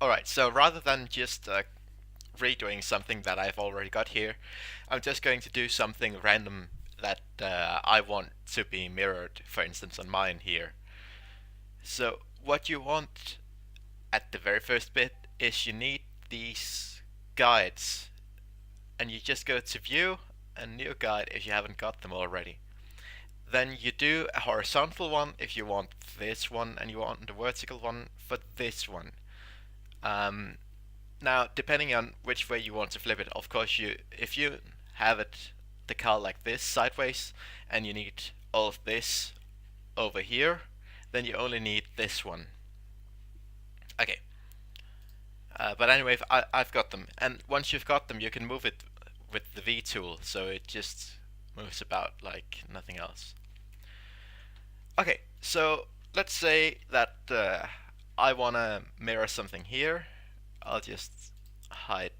Alright, so rather than just redoing something that I've already got here, I'm just going to do something random that I want to be mirrored, for instance, on mine here. So what you want at the very first bit is you need these guides, and you just go to View and New Guide if you haven't got them already. Then you do a horizontal one if you want this one, and you want the vertical one for this one. Um, Now, depending on which way you want to flip it, of course, if you have it the car like this sideways, and you need all of this over here, then you only need this one. Okay. But anyway, I've got them, and once you've got them, you can move it with the V tool, so it just moves about like nothing else. Okay, so let's say that I want to mirror something here. I'll just hide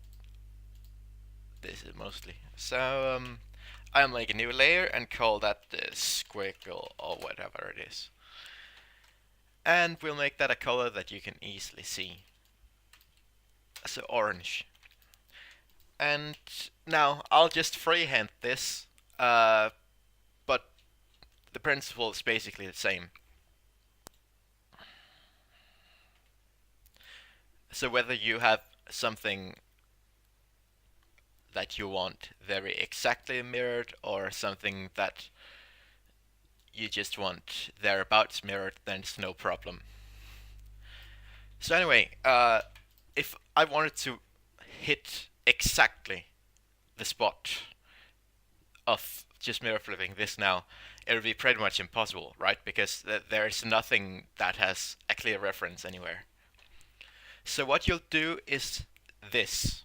this mostly. So I'll make a new layer and call that the squiggle or whatever it is. And we'll make that a color that you can easily see. So orange. And now I'll just freehand this, but the principle is basically the same. So whether you have something that you want very exactly mirrored or something that you just want thereabouts mirrored, then it's no problem. So anyway, if I wanted to hit exactly the spot of just mirror flipping this now, it would be pretty much impossible, right? Because there is nothing that has a clear reference anywhere. So what you'll do is this.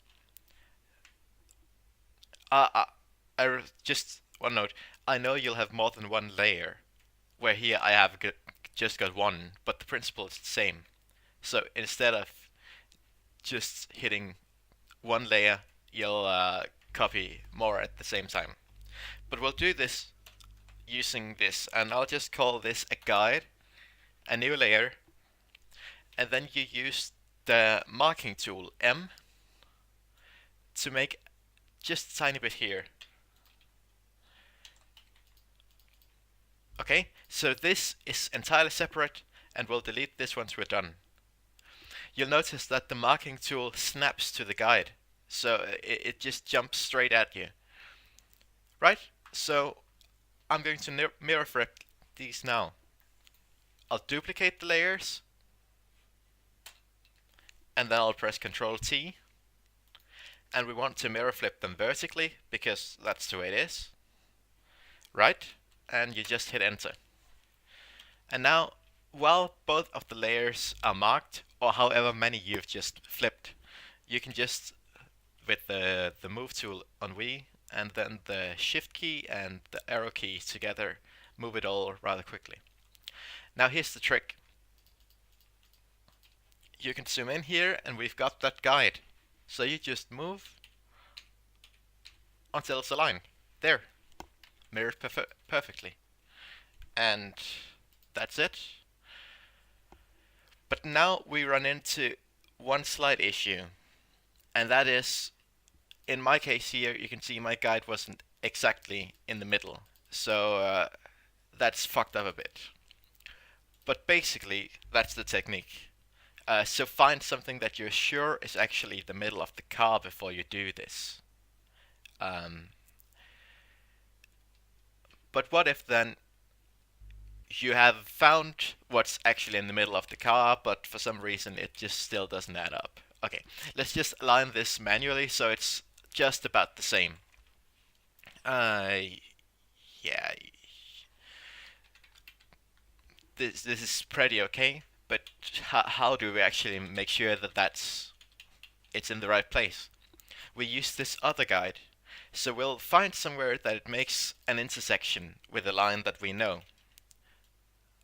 Just one note. I know you'll have more than one layer, where here I have just got one, but the principle is the same. So instead of just hitting one layer, you'll copy more at the same time. But we'll do this using this, and I'll just call this a guide, a new layer, and then you use the marking tool M to make just a tiny bit here. Okay, so this is entirely separate, and we'll delete this once we're done. You'll notice that the marking tool snaps to the guide, so it just jumps straight at you. Right? So I'm going to mirror flip these now. I'll duplicate the layers, and then I'll press Ctrl T. And we want to mirror flip them vertically, because that's the way it is. Right? And you just hit enter. And now, while both of the layers are marked, or however many you've just flipped, you can just, with the move tool on Wii, and then the shift key and the arrow key together, move it all rather quickly. Now here's the trick. You can zoom in here, and we've got that guide. So you just move until it's aligned. There. Mirrored perfectly. And that's it. But now we run into one slight issue. And that is, in my case here, you can see my guide wasn't exactly in the middle. So that's fucked up a bit. But basically, that's the technique. So find something that you're sure is actually the middle of the car before you do this. But what if then you have found what's actually in the middle of the car, but for some reason it just still doesn't add up? Okay, let's just align this manually so it's just about the same. Yeah, this is pretty okay, but how do we actually make sure that it's in the right place? We use this other guide. So we'll find somewhere that it makes an intersection with a line that we know.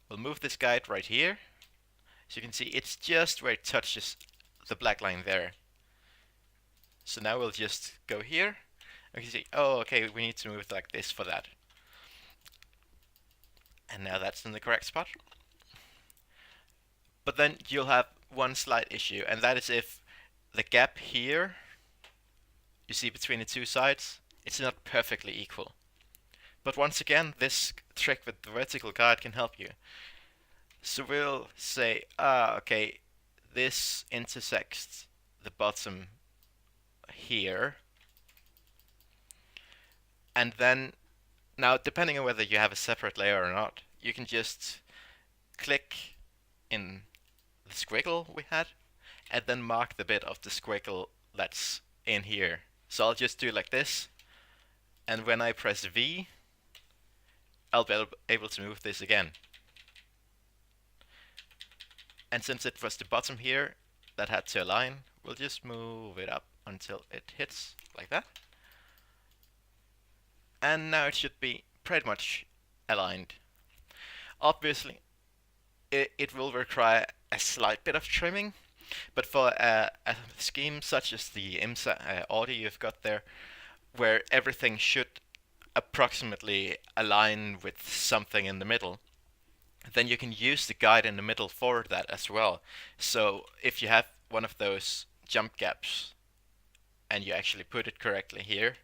We'll move this guide right here. So you can see it's just where it touches the black line there. So now we'll just go here. And you can see, oh, okay, we need to move it like this for that. And now that's in the correct spot. But then you'll have one slight issue, and that is if the gap here, you see between the two sides, it's not perfectly equal. But once again, this trick with the vertical guide can help you. So we'll say, okay, this intersects the bottom here. And then, now depending on whether you have a separate layer or not, you can just click in the squiggle we had, and then mark the bit of the squiggle that's in here. So I'll just do it like this, and when I press V, I'll be able to move this again. And since it was the bottom here that had to align, we'll just move it up until it hits like that. And now it should be pretty much aligned. Obviously, it will require a slight bit of trimming, but for a scheme such as the IMSA audio you've got there, where everything should approximately align with something in the middle, then you can use the guide in the middle for that as well. So if you have one of those jump gaps and you actually put it correctly here,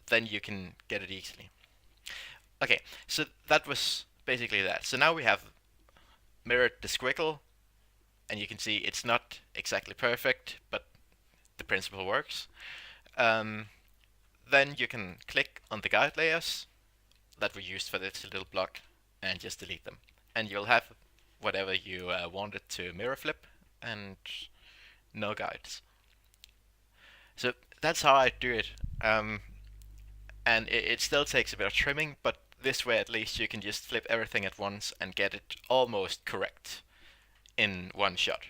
then you can get it easily. Okay, so that was basically that. So now we have mirrored the squiggle, and you can see it's not exactly perfect, but the principle works. Then you can click on the guide layers that were used for this little block and just delete them. And you'll have whatever you wanted to mirror flip and no guides. So that's how I do it. And it still takes a bit of trimming, but this way at least you can just flip everything at once and get it almost correct in one shot.